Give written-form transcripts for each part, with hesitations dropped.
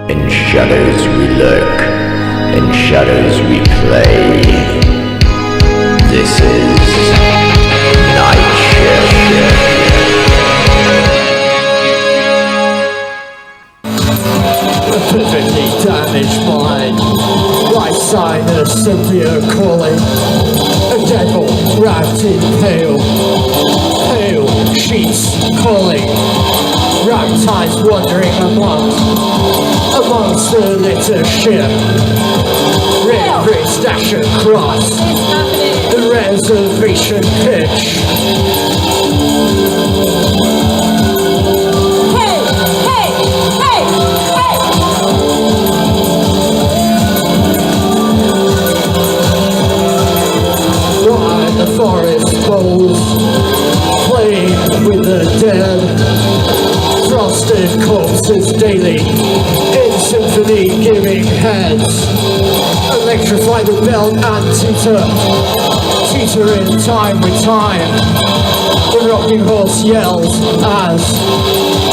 In shadows we lurk, in shadows we play. This is Night Shift. A perfectly damaged mind, like sinus severe calling. A devil wrapped in pale, pale sheets calling. Ragged eyes wandering amongst the litter ship. Red bricks dash across the reservation pitch. The forest bowls, playing with the dead. Frosted corpses daily, in symphony giving heads. Electrify the belt and teeter in time with time. The rocking horse yells as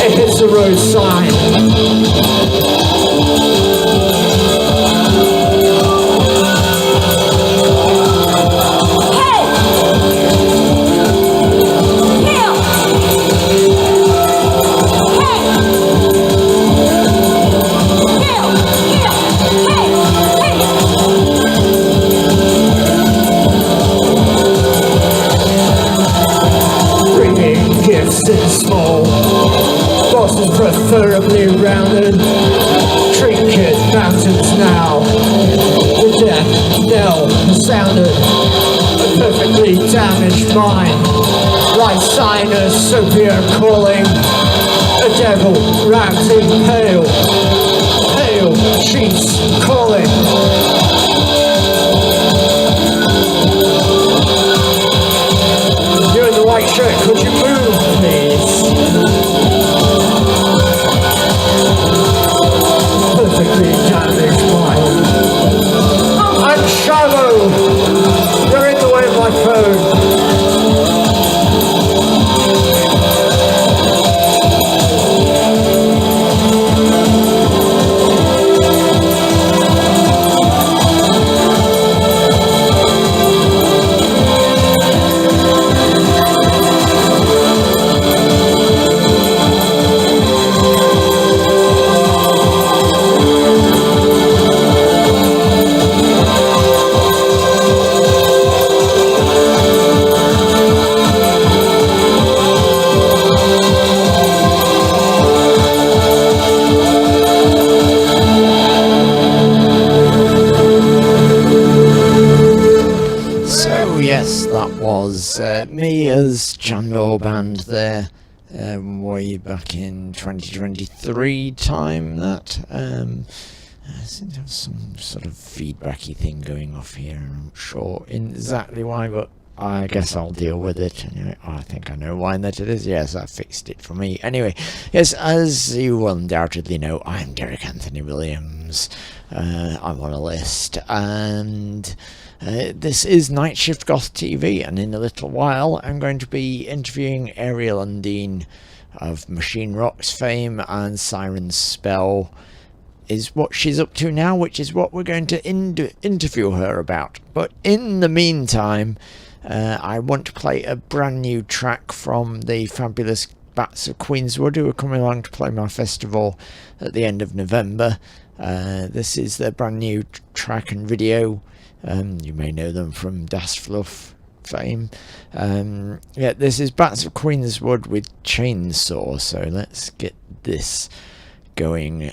it hits the road sign. Small, Boston preferably rounded, trinket mountains now. The death knell sounded, a perfectly damaged mind, like sinus severe calling. A devil wrapped in pale, pale sheets calling. You're in the white shirt, could you move, please? Perfectly damaged mind. I'm shallow! You're in the way of my phone. Me as Jungle Band there, way back in 2023 time. That seems to have some sort of feedbacky thing going off here. I'm not sure exactly why, but I guess I'll deal with it. Anyway, I think I know why that it is. Yes, I fixed it for me. Anyway, yes, as you undoubtedly know, I'm Derek Anthony Williams. I'm on a list, and this is Night Shift Goth TV, and in a little while I'm going to be interviewing Ariel Undine of Machine Rock's fame, and Siren's spell is what she's up to now, which is what we're going to interview her about. But in the meantime, I want to play a brand new track from the fabulous Bats of Queenswood, who are coming along to play my festival at the end of November. This is their brand new track and video. You may know them from Das Fluff fame. Yeah, this is Bats of Queenswood with Chainsaw, so let's get this going.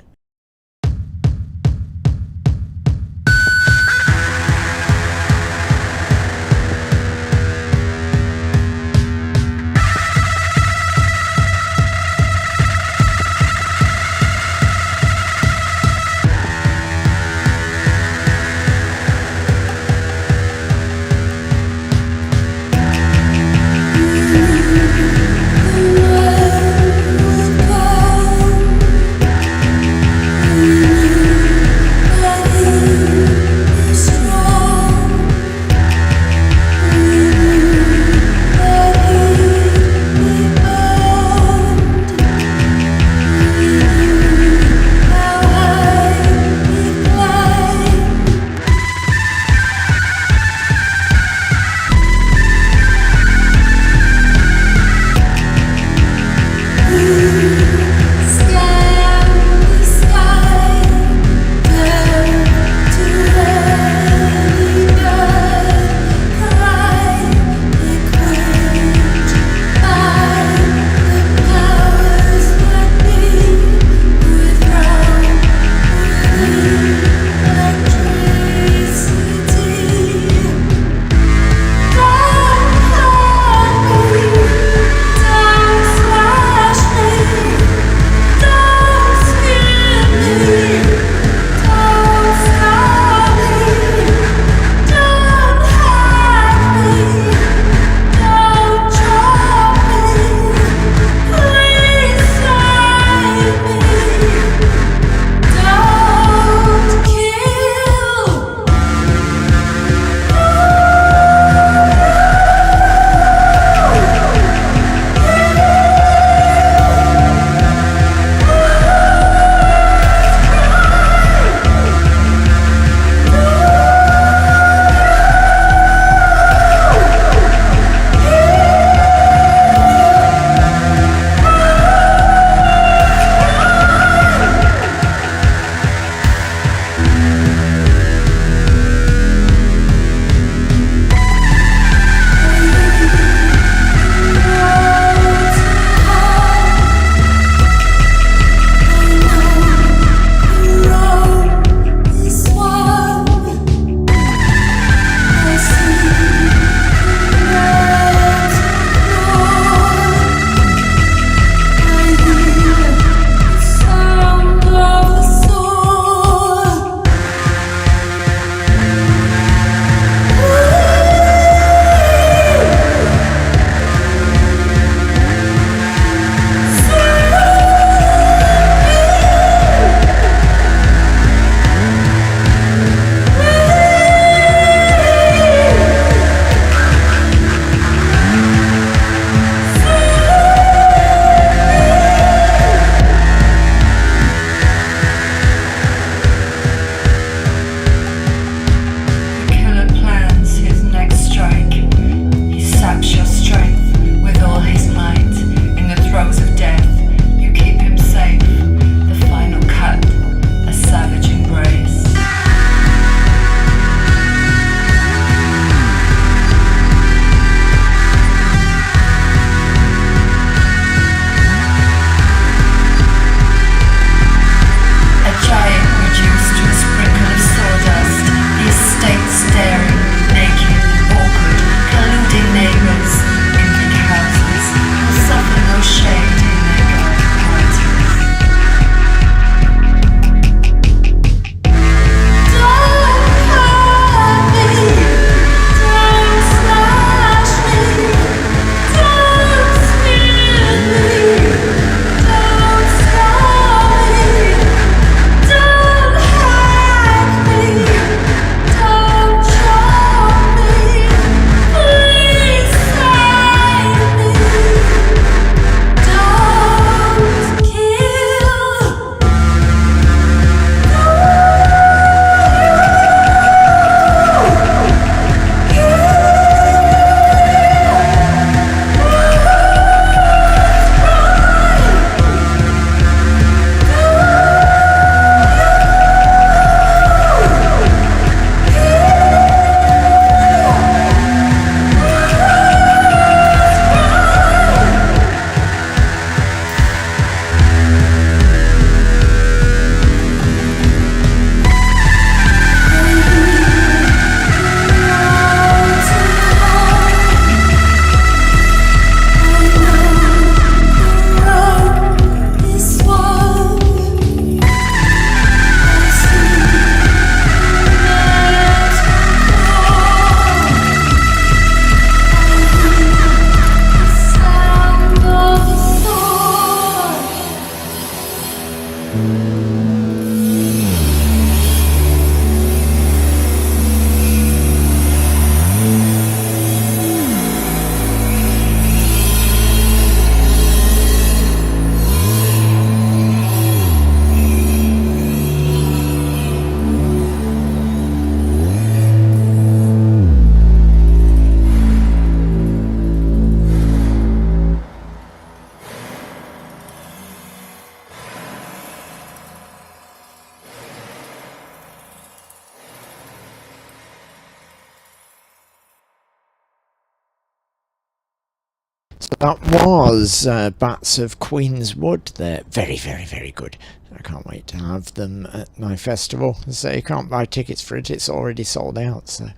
that was Bats of Queen's Wood. They're very, very, very good. I can't wait to have them at my festival. So you can't buy tickets for it, it's already sold out. So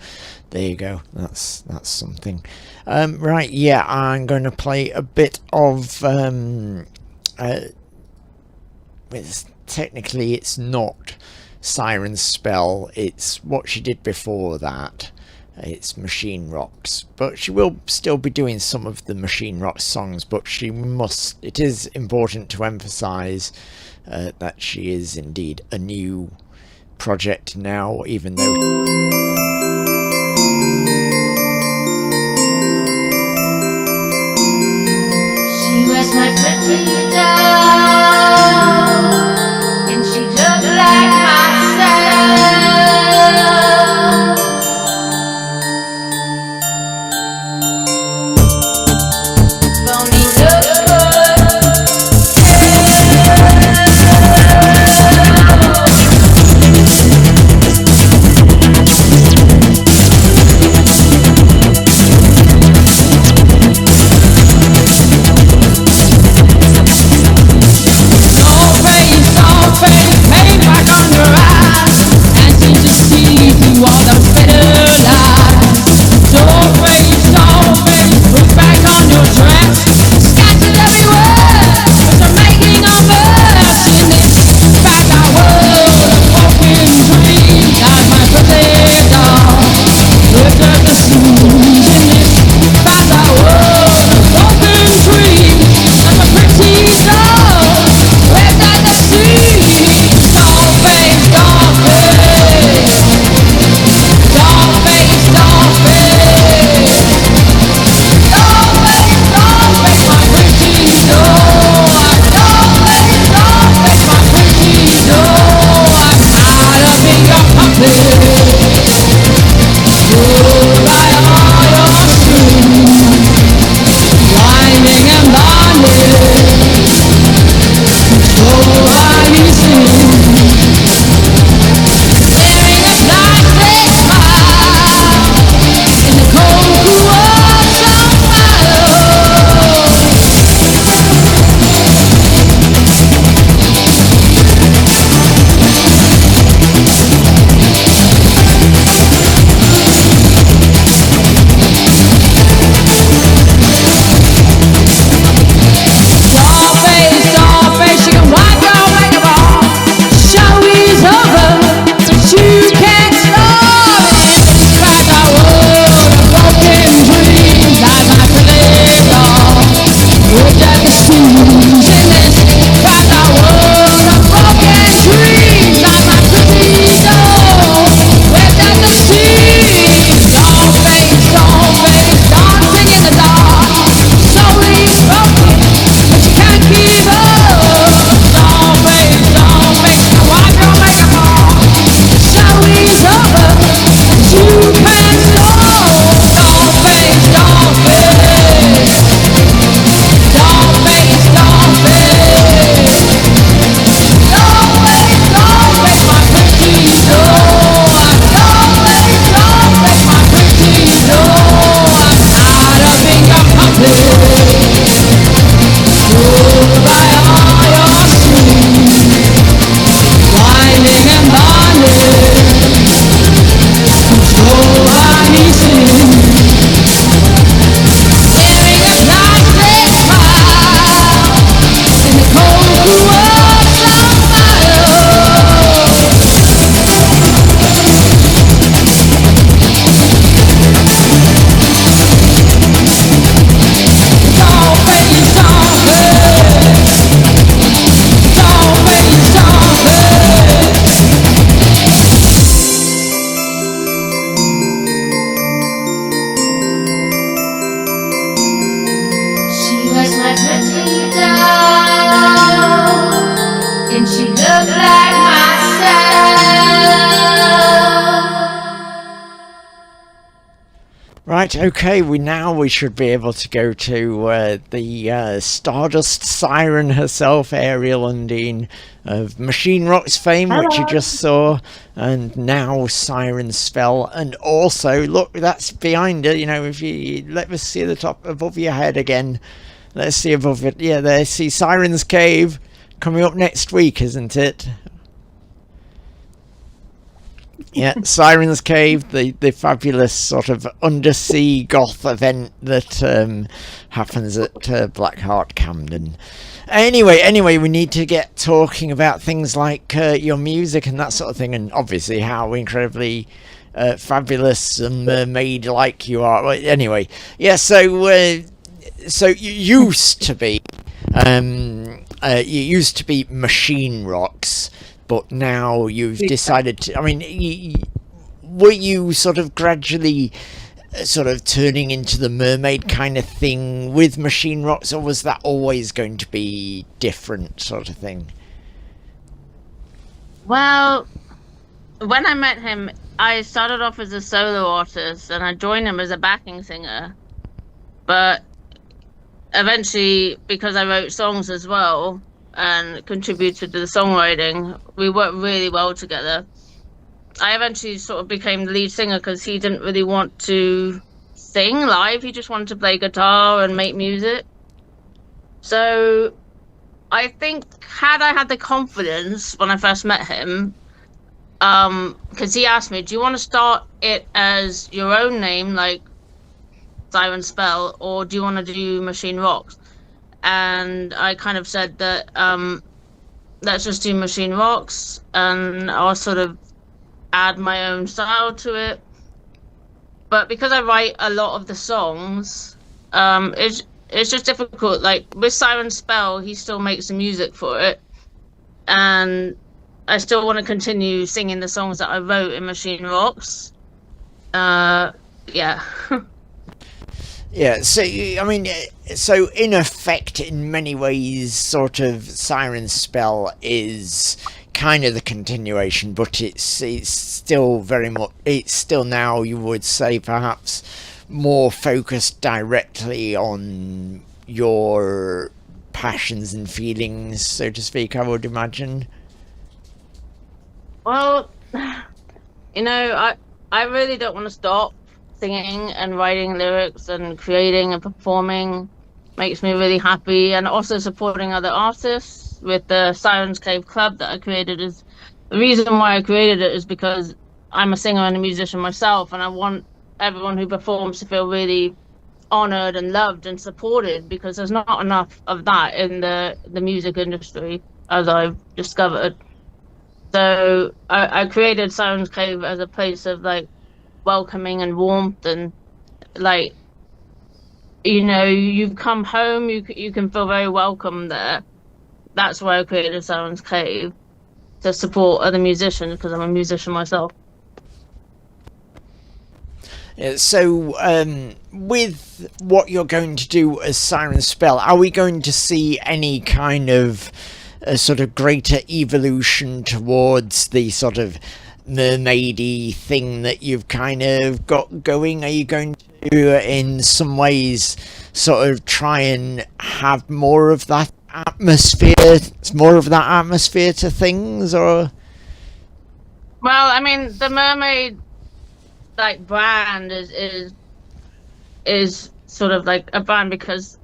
there you go, that's something. Right, yeah, I'm going to play a bit of... technically it's not Siren's spell, it's what she did before that. It's Machine Rocks, but she will still be doing some of the Machine Rocks songs, but she must, it is important to emphasize that she is indeed a new project now, even though she was my pretty doll, and she looked like myself. No Right, okay, we should be able to go to the Stardust Siren herself, Ariel Undine, of Machine Rock's fame, which you just saw, and now Siren's spell, and also, look, that's behind her, if you let us see the top above your head again. Let's see above it. Yeah, there, see Siren's Cave coming up next week, isn't it? Yeah, Siren's Cave, the fabulous sort of undersea goth event that happens at Blackheart Camden. Anyway, we need to get talking about things like your music and that sort of thing, and obviously how incredibly fabulous and mermaid-like you are. Well, anyway, yeah. So you used to be Machine Rocks. But now you've decided to, were you sort of gradually sort of turning into the mermaid kind of thing with Machine Rocks, or was that always going to be different sort of thing? Well, when I met him, I started off as a solo artist and I joined him as a backing singer. But eventually, because I wrote songs as well, and contributed to the songwriting, we worked really well together. I eventually sort of became the lead singer because he didn't really want to sing live. He just wanted to play guitar and make music. So I think had I had the confidence when I first met him, because he asked me, do you want to start it as your own name, like Siren Spell, or do you want to do Machine Rocks? And I kind of said that let's just do Machine Rocks, and I'll sort of add my own style to it. But because I write a lot of the songs, it's just difficult. Like with Siren Spell, he still makes the music for it, and I still want to continue singing the songs that I wrote in Machine Rocks. Yeah. Yeah, so so in effect, in many ways, sort of Siren Spell is kind of the continuation, but it's still very much, it's still now, you would say, perhaps more focused directly on your passions and feelings, so to speak, I would imagine. Well, I really don't want to stop. Singing and writing lyrics and creating and performing makes me really happy, and also supporting other artists with the Siren's Cave Club that I created. Is the reason why I created it is because I'm a singer and a musician myself, and I want everyone who performs to feel really honored and loved and supported, because there's not enough of that in the music industry, as I've discovered. So I created Siren's Cave as a place of like welcoming and warmth, and like, you've come home, you can feel very welcome there. That's why I created Siren's Cave, to support other musicians, because I'm a musician myself. So with what you're going to do as Siren Spell, are we going to see any kind of sort of greater evolution towards the sort of mermaidy thing that you've kind of got going? Are you going to, in some ways, sort of try and have more of that atmosphere to things, or? Well, the mermaid like brand is sort of like a brand because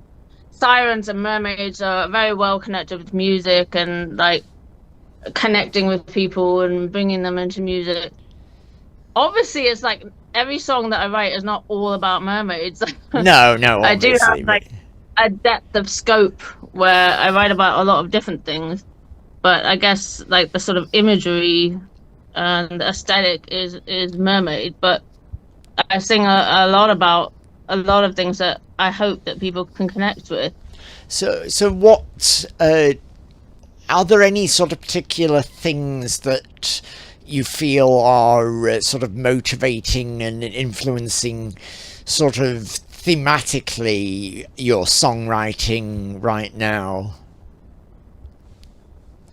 sirens and mermaids are very well connected with music and like connecting with people and bringing them into music. Obviously, it's like every song that I write is not all about mermaids. No, I do have like a depth of scope where I write about a lot of different things, but I guess like the sort of imagery and aesthetic is mermaid. But I sing a lot about a lot of things that I hope that people can connect with. So what? Are there any sort of particular things that you feel are sort of motivating and influencing sort of thematically your songwriting right now?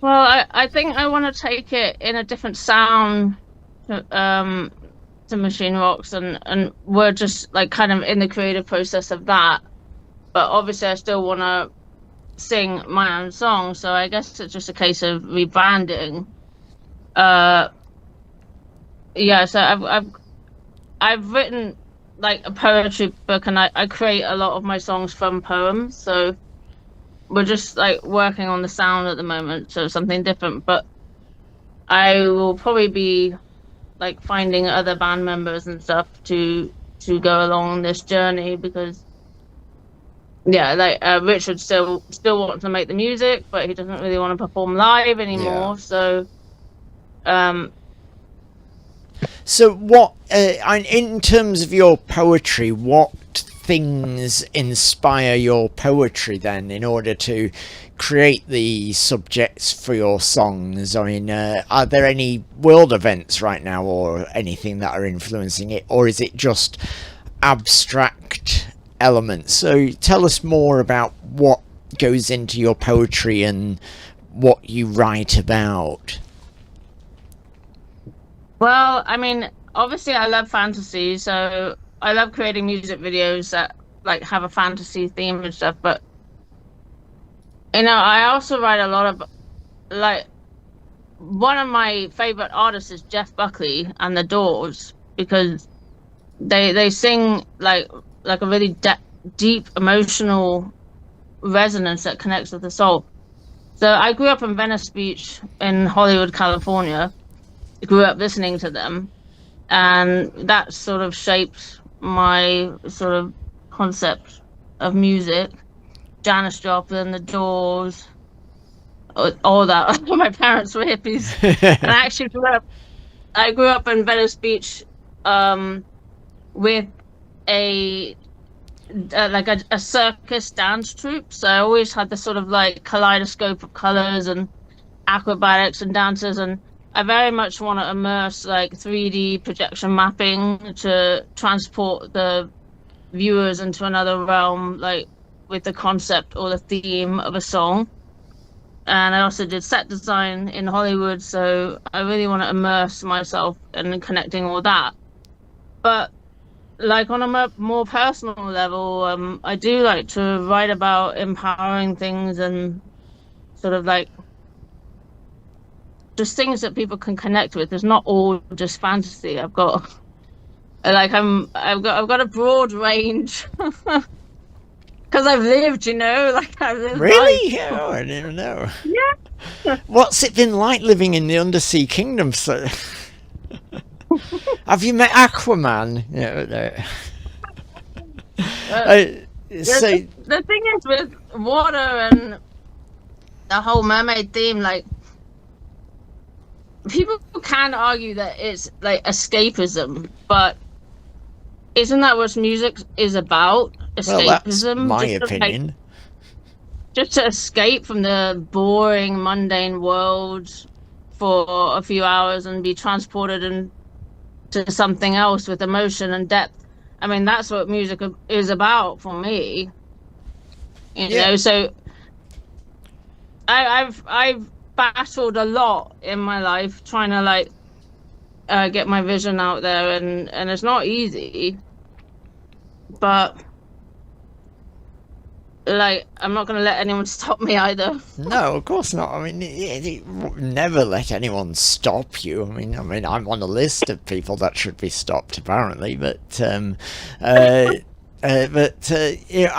Well, I think I want to take it in a different sound to Machine Rocks, and we're just like kind of in the creative process of that. But obviously, I still want to sing my own song, so I guess it's just a case of rebranding. Yeah, so I've written like a poetry book, and I create a lot of my songs from poems. So we're just like working on the sound at the moment, so something different. But I will probably be like finding other band members and stuff to go along this journey, because yeah, like Richard still wants to make the music, but he doesn't really want to perform live anymore. Yeah. So So what, in terms of your poetry, what things inspire your poetry then in order to create the subjects for your songs? I mean, are there any world events right now or anything that are influencing it, or is it just abstract elements? So tell us more about what goes into your poetry and what you write about. well, I mean, obviously I love fantasy, so I love creating music videos that like have a fantasy theme and stuff. But I also write a lot of like, one of my favorite artists is Jeff Buckley and the Doors, because they sing like a really deep emotional resonance that connects with the soul. So I grew up in Venice Beach in Hollywood, California. I grew up listening to them, and that sort of shaped my sort of concept of music. Janis Joplin, the Doors, all that. My parents were hippies, and I actually grew up in Venice Beach with a circus dance troupe. So I always had this sort of like kaleidoscope of colors and acrobatics and dances, and I very much want to immerse like 3D projection mapping to transport the viewers into another realm, like with the concept or the theme of a song. And I also did set design in Hollywood, so I really want to immerse myself in connecting all that. But like on a more personal level, I do like to write about empowering things and sort of like just things that people can connect with. It's not all just fantasy. I've got a broad range because I've lived, like I've lived. Really? life. Yeah, I didn't know. Yeah. What's it been like living in the undersea kingdom? So, have you met Aquaman? No. The thing is with water and the whole mermaid theme, like people can argue that it's like escapism, but isn't that what music is about? Escapism. Well, that's my opinion. Just to escape from the boring, mundane world for a few hours and be transported into something else with emotion and depth. I mean, that's what music is about for me. You know, so I've battled a lot in my life trying to like get my vision out there, and it's not easy. But like, I'm not going to let anyone stop me either. No, of course not. I mean, never let anyone stop you. I mean, I'm on a list of people that should be stopped, apparently. But, I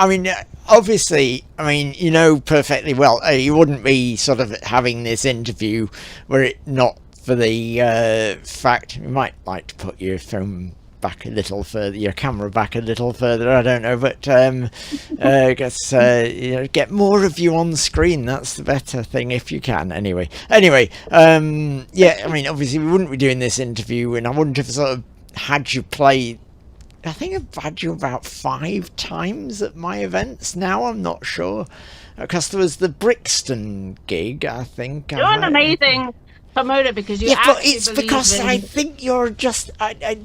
mean, obviously, I mean, you know perfectly well, you wouldn't be sort of having this interview were it not for the fact you might like to put your phone back a little further, your camera back a little further, I don't know, but I guess get more of you on screen. That's the better thing if you can. Anyway, I mean, obviously we wouldn't be doing this interview, and I wouldn't have sort of had you play. I think I've had you about 5 times at my events now. I'm not sure, because there was the Brixton gig. I think you're an amazing promoter, because you but it's because I think you're just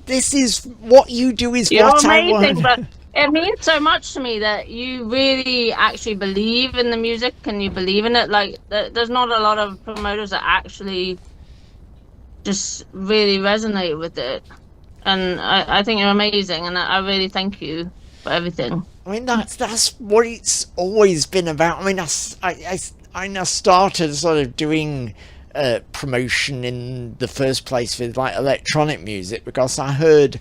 this is what you do is you're what amazing, I want. but it means so much to me that you really actually believe in the music and you believe in it. Like there's not a lot of promoters that actually just really resonate with it. and I think you're amazing, and I really thank you for everything. I mean, that's what it's always been about. I mean, I started sort of doing promotion in the first place with like electronic music because I heard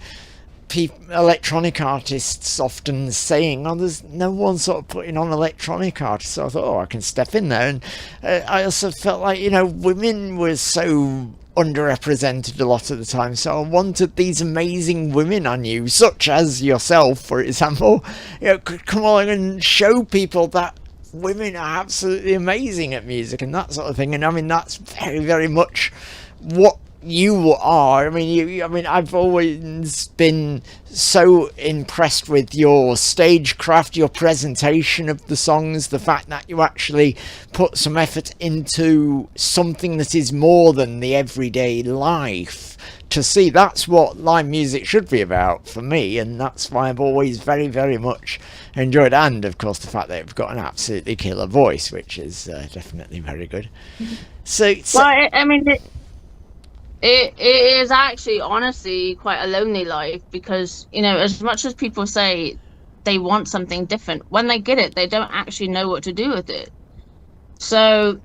electronic artists often saying, "Oh, there's no one sort of putting on electronic artists." So I thought, "Oh, I can step in there." And I also felt like, you know, women were so underrepresented a lot of the time, so I wanted these amazing women I knew, such as yourself, for example, you know, could come along and show people that women are absolutely amazing at music and that sort of thing. And I mean, that's very, very much what you are. I mean, I've always been so impressed with your stagecraft, your presentation of the songs, the fact that you actually put some effort into something that is more than the everyday life. To see, that's what live music should be about for me, and that's why I've always very, very much enjoyed. And of course, the fact that you've got an absolutely killer voice, which is definitely very good. So Well, I mean, it is actually honestly quite a lonely life because, you know, as much as people say they want something different, when they get it, they don't actually know what to do with it. So,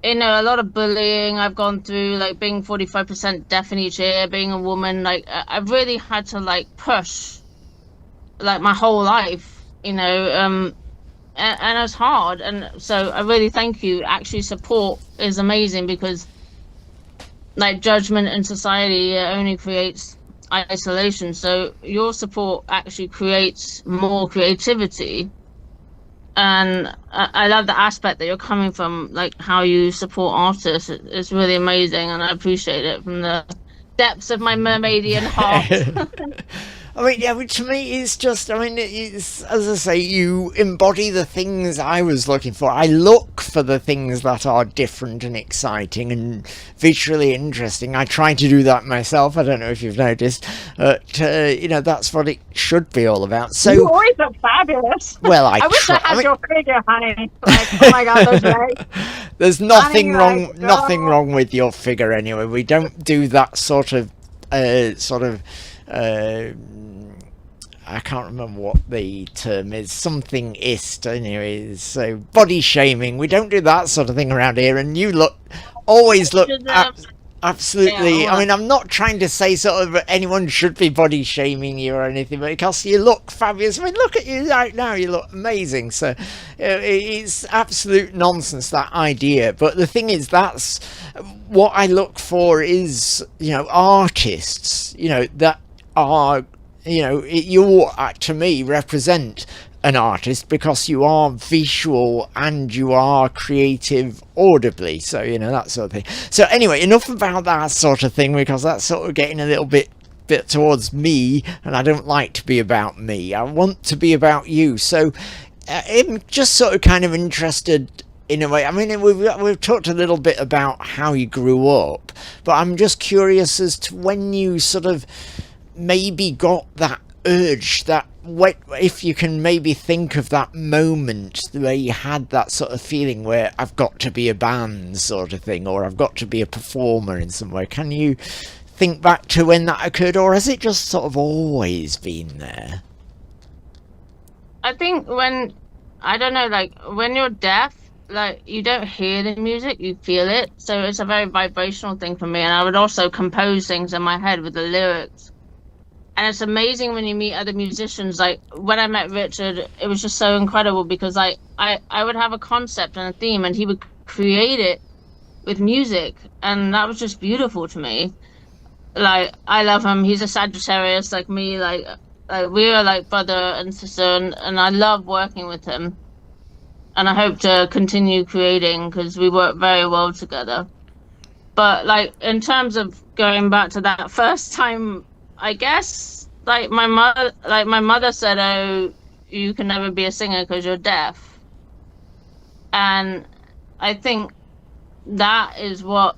you know, a lot of bullying I've gone through, like being 45% deaf in each ear, being a woman, like I've really had to like push like my whole life, you know, and it's hard. And so I really thank you. Actually, support is amazing because like judgment in society only creates isolation, so your support actually creates more creativity. And I love the aspect that you're coming from, like how you support artists. It's really amazing, and I appreciate it from the depths of my mermaidian heart. I mean, yeah, to me, it's just, I mean, it's, as I say, you embody the things I was looking for. I look for the things that are different and exciting and visually interesting. I try to do that myself. I don't know if you've noticed, but, you know, that's what it should be all about. So, you always look fabulous. Well, I wish I had your figure, honey. Like, oh my God, those legs. There's nothing Honey, wrong, nothing wrong with your figure anyway. We don't do that sort of, I can't remember what the term is, something ist anyways, so body shaming, we don't do that sort of thing around here, and you always look absolutely, yeah, I mean, I'm not trying to say sort of anyone should be body shaming you or anything, but because you look fabulous. I mean, look at you right now, you look amazing. So it's absolute nonsense, that idea. But the thing is, that's what I look for is, you know, artists, you know, that are, you know, you to me represent an artist because you are visual and you are creative audibly, so, you know, that sort of thing. So anyway, enough about that sort of thing, because that's sort of getting a little bit towards me, and I don't like to be about me. I want to be about you. So I'm just sort of kind of interested in a way. I mean, we've talked a little bit about how you grew up, but I'm just curious as to when you sort of maybe got that urge, that if you can maybe think of that moment where you had that sort of feeling where I've got to be a band sort of thing, or I've got to be a performer in some way. Can you think back to when that occurred, or has it just sort of always been there? I think I don't know, like when you're deaf, like you don't hear the music, you feel it. So it's a very vibrational thing for me. And I would also compose things in my head with the lyrics. And it's amazing when you meet other musicians. Like when I met Richard, it was just so incredible because I would have a concept and a theme and he would create it with music. And that was just beautiful to me. Like, I love him. He's a Sagittarius like me. Like we are like brother and sister, and I love working with him. And I hope to continue creating because we work very well together. But like in terms of going back to that first time, I guess like my mother said, "Oh, you can never be a singer because you're deaf," and I think that is what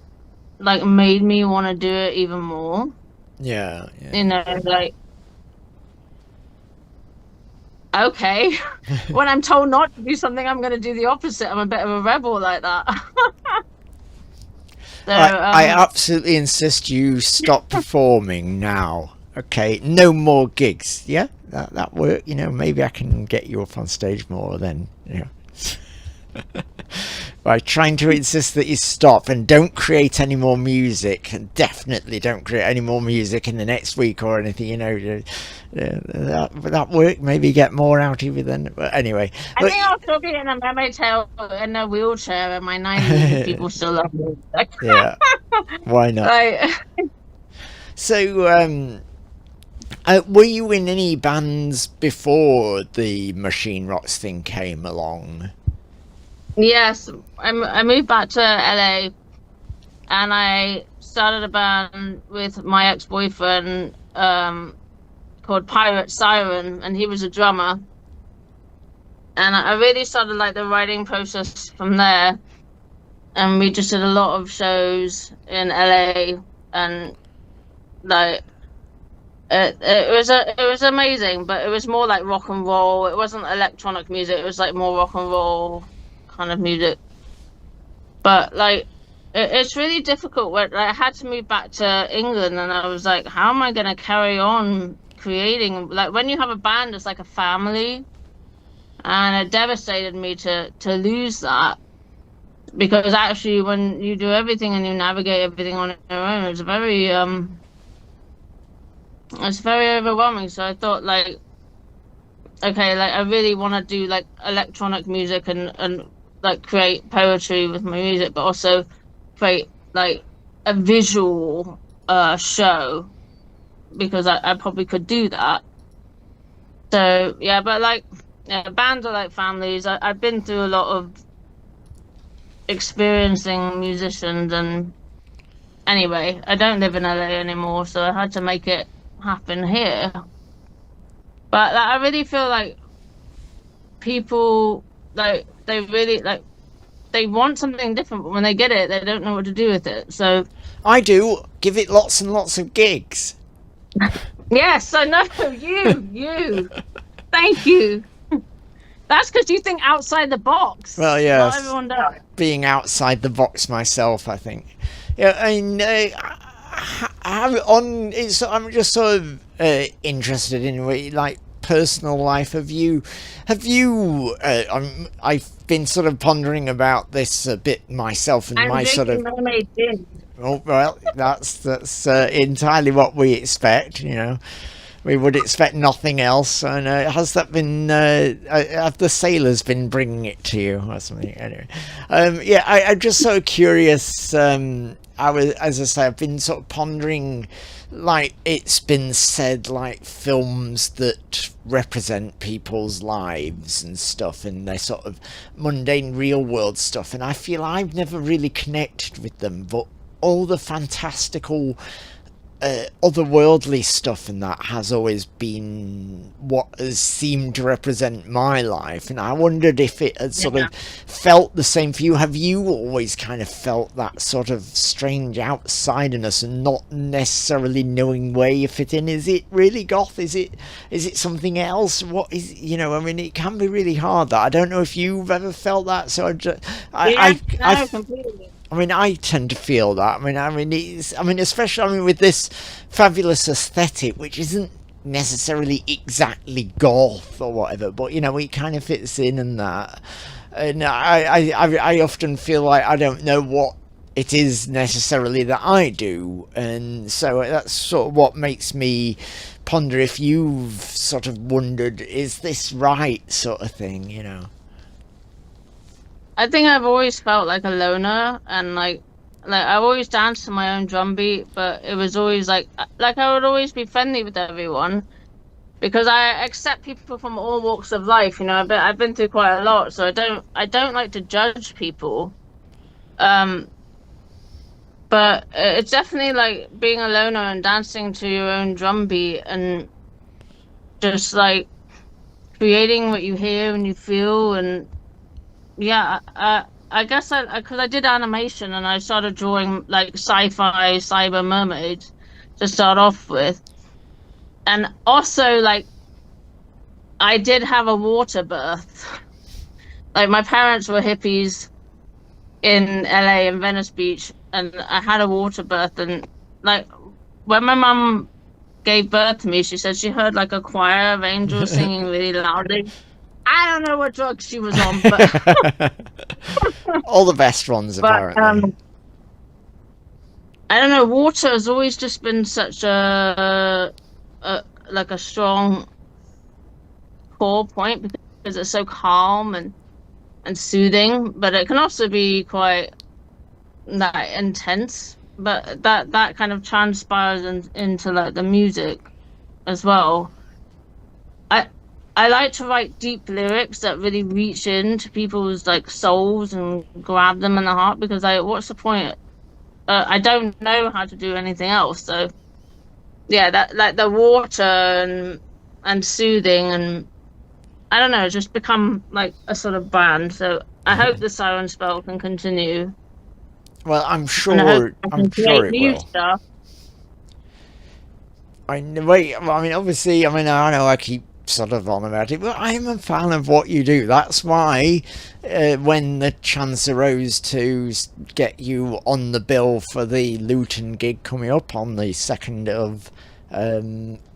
like made me want to do it even more. Yeah. You know, like, okay, when I'm told not to do something, I'm going to do the opposite. I'm a bit of a rebel like that. So I absolutely insist you stop performing now. Okay, no more gigs. Yeah, that work. You know, maybe I can get you up on stage more then. You know, by trying to insist that you stop and don't create any more music, and definitely don't create any more music in the next week or anything. You know, that work. Maybe get more out of you then. But anyway, I think I'll still be in a mermaid tail in a wheelchair in my 90s if people still love me. yeah, why not? Like, So, were you in any bands before the Machine Rocks thing came along? yes, I moved back to LA and I started a band with my ex-boyfriend called Pirate Siren, and he was a drummer. And I really started like the writing process from there. And we just did a lot of shows in LA, and like it was amazing, but it was more like rock and roll. It wasn't electronic music, it was like more rock and roll kind of music. But like it's really difficult when I had to move back to England, and I was like, how am I going to carry on creating? Like when you have a band, it's like a family, and it devastated me to lose that, because actually when you do everything and you navigate everything on your own, it's very overwhelming. So I thought, like, okay, like I really want to do like electronic music and like create poetry with my music, but also create like a visual show, because I probably could do that. So yeah, but like, yeah, bands are like families. I've been through a lot of experiencing musicians, and anyway, I don't live in LA anymore, so I had to make it happen here. But like, I really feel like people, like, they really like, they want something different, but when they get it, they don't know what to do with it. So I do. Give it lots and lots of gigs. yes, I know. You thank you. That's because you think outside the box. Well, yes. Not everyone does. Being outside the box myself, I think. Yeah, I mean, I'm just sort of interested in like personal life. Have you? I've been sort of pondering about this a bit myself, and my sort of. Oh well, that's entirely what we expect, you know. We would expect nothing else. And has that been? Have the sailors been bringing it to you or something? Anyway, yeah, I'm just so curious. As I say, I've been sort of pondering, like it's been said, like films that represent people's lives and stuff, and their sort of mundane, real world stuff. And I feel I've never really connected with them, but all the fantastical. Otherworldly stuff, and that has always been what has seemed to represent my life, and I wondered if it had sort of felt the same for you. Have you always kind of felt that sort of strange outsiderness and not necessarily knowing where you fit in? Is it really goth? Is it something else? What is, you know, I mean, it can be really hard. That I don't know if you've ever felt that. So I completely. I mean, I tend to feel that. Especially with this fabulous aesthetic, which isn't necessarily exactly goth or whatever, but you know, it kind of fits in and that. And I often feel like I don't know what it is necessarily that I do, and so that's sort of what makes me ponder if you've sort of wondered, is this right, sort of thing, you know. I think I've always felt like a loner, and like I always danced to my own drum beat, but it was always like I would always be friendly with everyone, because I accept people from all walks of life. You know, I've been through quite a lot, so I don't like to judge people. But it's definitely like being a loner and dancing to your own drum beat, and just like creating what you hear and you feel. And yeah, I guess because I did animation, and I started drawing like sci-fi cyber mermaids to start off with, and also like I did have a water birth. Like my parents were hippies in LA and Venice Beach, and I had a water birth, and like when my mum gave birth to me, she said she heard like a choir of angels singing really loudly. I don't know what drugs she was on, but All the best ones, but apparently. I don't know. Water has always just been such a like a strong core point because it's so calm and soothing, but it can also be quite that intense. But that kind of transpires into like the music as well. I I like to write deep lyrics that really reach into people's like souls and grab them in the heart because I what's the point? I don't know how to do anything else. So yeah, that like the water and soothing and I don't know, just become like a sort of brand. So I hope the Siren spell can continue, Well, and I hope I I'm can sure create it new will. stuff. Wait, I mean, obviously, I mean, I know I keep sort of on about it, but I'm a fan of what you do. That's why when the chance arose to get you on the bill for the Luton gig coming up on the 2nd of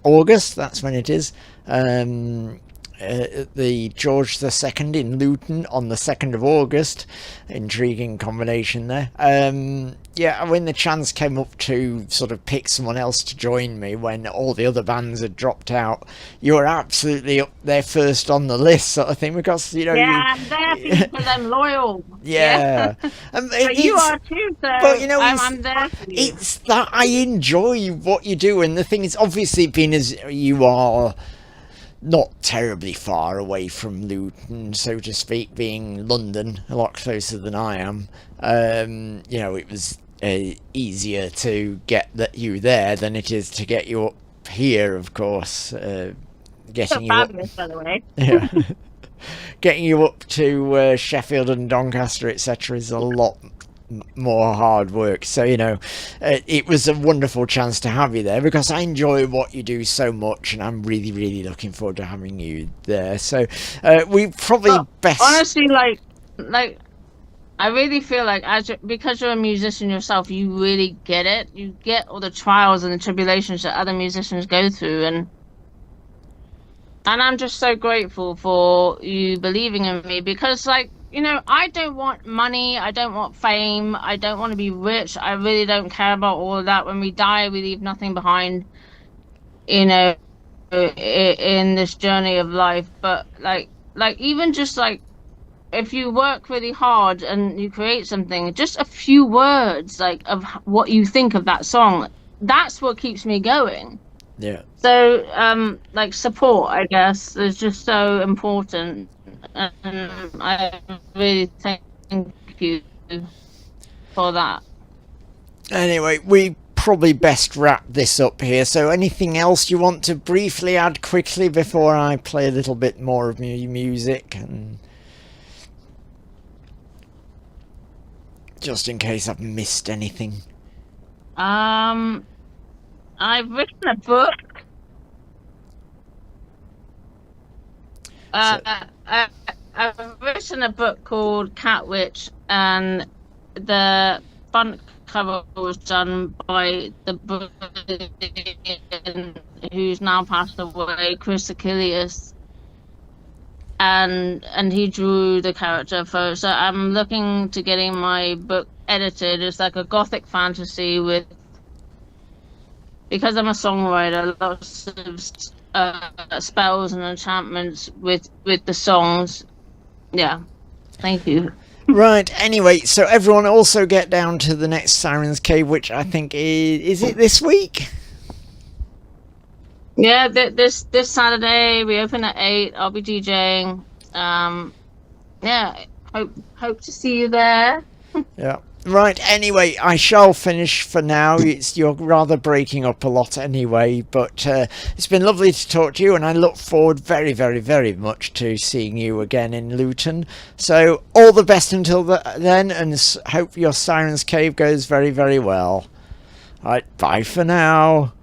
August, that's when it is, the George II in Luton on the 2nd of August. Intriguing combination there. Yeah, when the chance came up to sort of pick someone else to join me when all the other bands had dropped out, you were absolutely up there first on the list, sort of thing, because you know Yeah, I'm there for you because I'm loyal. Yeah, yeah, but you it's are too. So but you know I'm there for you. it's that I enjoy what you do, and the thing is, obviously, being as you are not terribly far away from Luton, so to speak, being London, a lot closer than I am. You know, it was easier to get you there than it is to get you up here, of course. So Getting you up, fabulous, by the way. yeah, getting you up to Sheffield and Doncaster, etc., is a lot more hard work. So you know, it was a wonderful chance to have you there because I enjoy what you do so much, and I'm really, really looking forward to having you there. So we probably But best. honestly, like I really feel like because you're a musician yourself, you really get it. You get all the trials and the tribulations that other musicians go through, and I'm just so grateful for you believing in me because, like, you know, I don't want money, I don't want fame, I don't want to be rich. I really don't care about all of that. When we die, we leave nothing behind, you know, in this journey of life. But like even just like if you work really hard and you create something, just a few words like of what you think of that song, that's what keeps me going. Yeah. So, like support, I guess, is just so important, and I really thank you for that. Anyway, we probably best wrap this up here. So anything else you want to briefly add quickly before I play a little bit more of music, and just in case I've missed anything. Um, I've written a book. So I, I've written a book called Cat Witch, and the front cover was done by the brilliant, who's now passed away, Chris Achilles, and he drew the character for. So I'm looking to getting my book edited. It's like a gothic fantasy with because I'm a songwriter, lots of spells and enchantments with the songs. Yeah, thank you. right, anyway, so everyone also get down to the next Siren's Cave, which I think is it this week? Yeah, this Saturday we open at 8. I'll be DJing. Yeah, hope to see you there. Yeah. Right, anyway, I shall finish for now. You're rather breaking up a lot anyway, but it's been lovely to talk to you, and I look forward very, very, very much to seeing you again in Luton. So, all the best until then, and hope your Siren's Cave goes very, very well. Right, bye for now.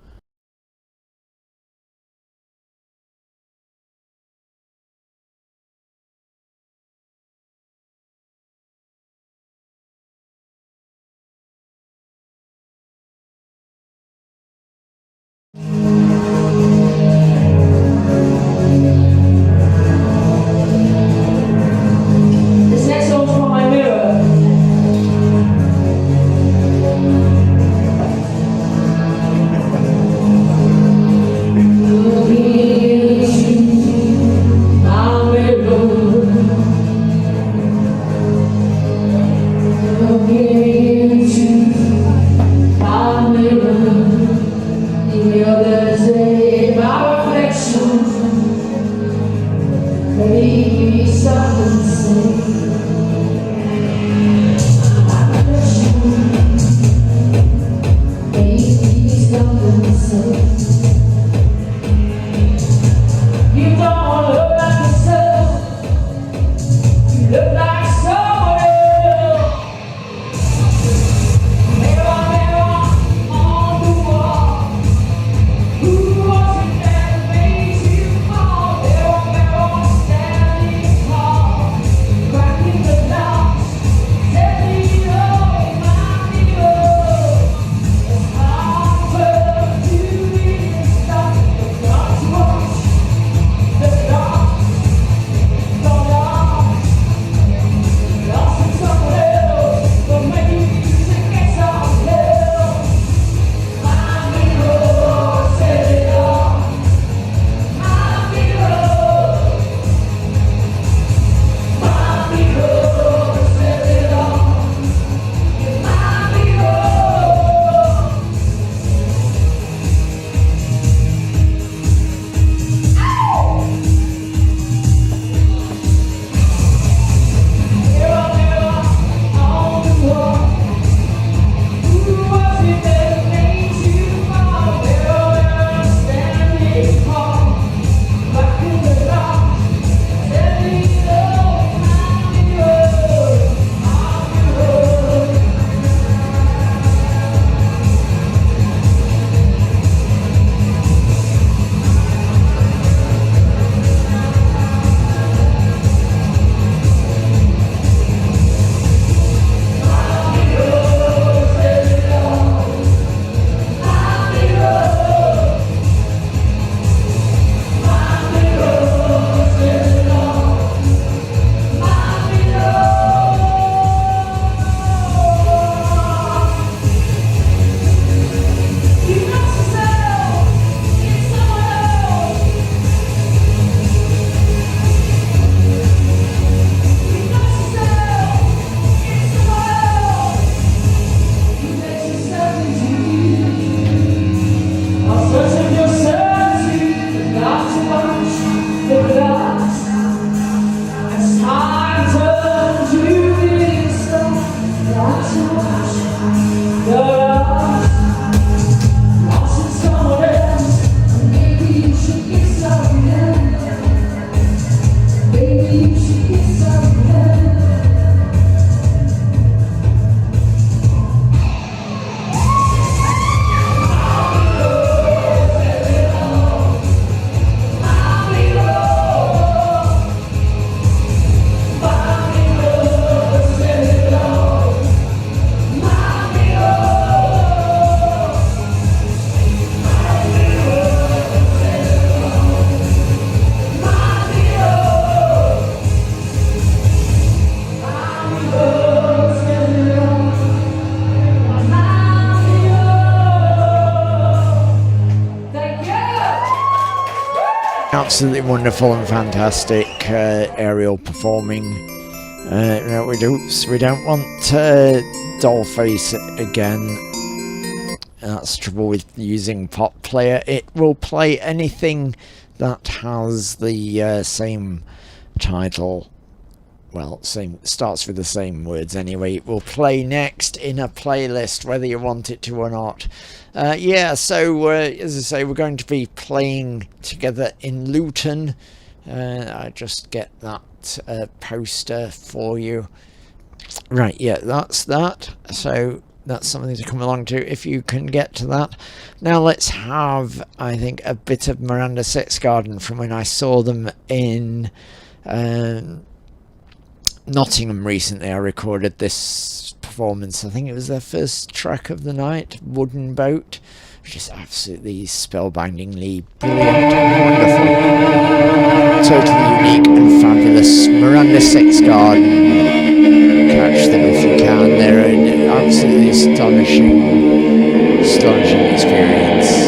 Absolutely wonderful and fantastic aerial performing. No, we don't want Dollface again. That's the trouble with using Pop Player. It will play anything that has the same title. Well, starts with the same words anyway. It will play next in a playlist, whether you want it to or not. Yeah, so as I say, we're going to be playing together in Luton. I just get that poster for you. Right, yeah, that's that. So that's something to come along to if you can get to that. Now let's have, I think, a bit of Miranda Sex Garden from when I saw them in Nottingham recently. I recorded this performance. I think it was their first track of the night, Wooden Boat. Just absolutely spellbindingly brilliant and wonderful. Totally unique and fabulous. Miranda Sex Garden. Catch them if you can. They're an absolutely astonishing experience.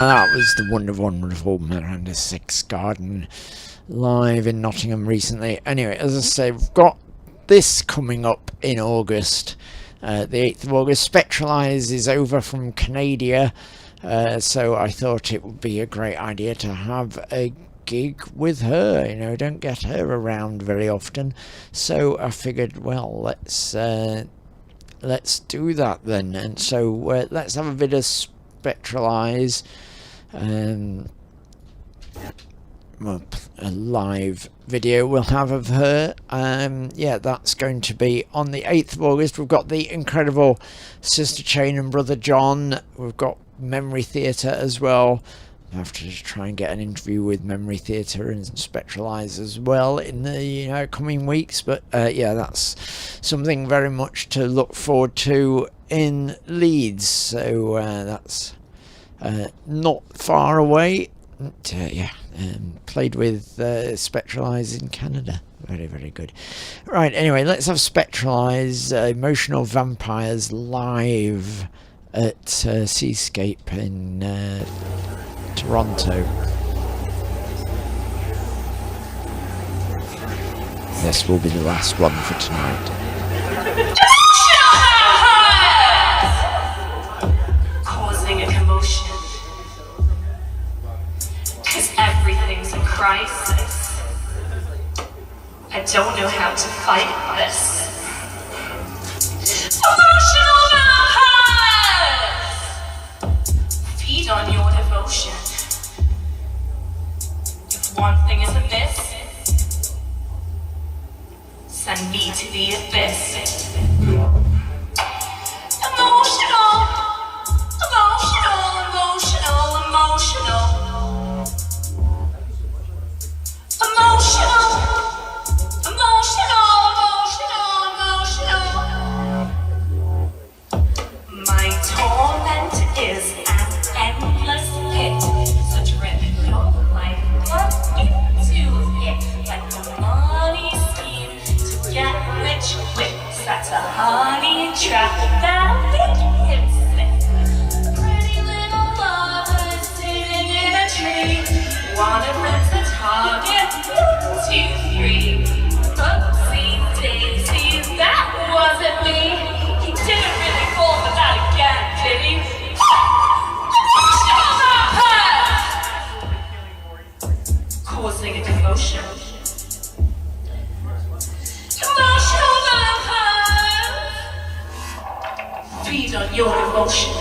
that was the wonderful Miranda Six Garden live in Nottingham recently. Anyway, as I say, we've got this coming up in August, the 8th of August. Spectraleyes is over from Canada, so I thought it would be a great idea to have a gig with her. You know, don't get her around very often, so I figured, well, let's do that then. And so let's have a bit of Spectraleyes, well, a live video we'll have of her. Yeah, that's going to be on the 8th of August. We've got the incredible Sister Chain and Brother John. We've got Memory Theatre as well. I have to try and get an interview with Memory Theatre and Spectraleyes as well in the coming weeks. But yeah, that's something very much to look forward to in Leeds. So that's not far away. But, yeah, played with Spectraleyes in Canada. Very, very good. Right, anyway, let's have Spectraleyes, Emotional Vampires, live at Seascape in Toronto. This will be the last one for tonight. Causing a commotion. 'Cause everything's a crisis. I don't know how to fight this. Emotional vampires! Feed on your devotion. If one thing is amiss, send me to the abyss. Emotional, emotional, emotional, emotional. Emotional, emotional, emotional, emotional. My torment is an endless pit. So drip your life up into it like a money scheme to get rich quick. That's a honey trap that'll make him sick. Pretty little lover sitting in a tree. Wanna rent a target? 1, 2, 3. Oopsie daisy, that wasn't me. He didn't really fall for that again, did he? Emotional vampires! Causing a commotion. Emotional vampires! Feed on your devotion.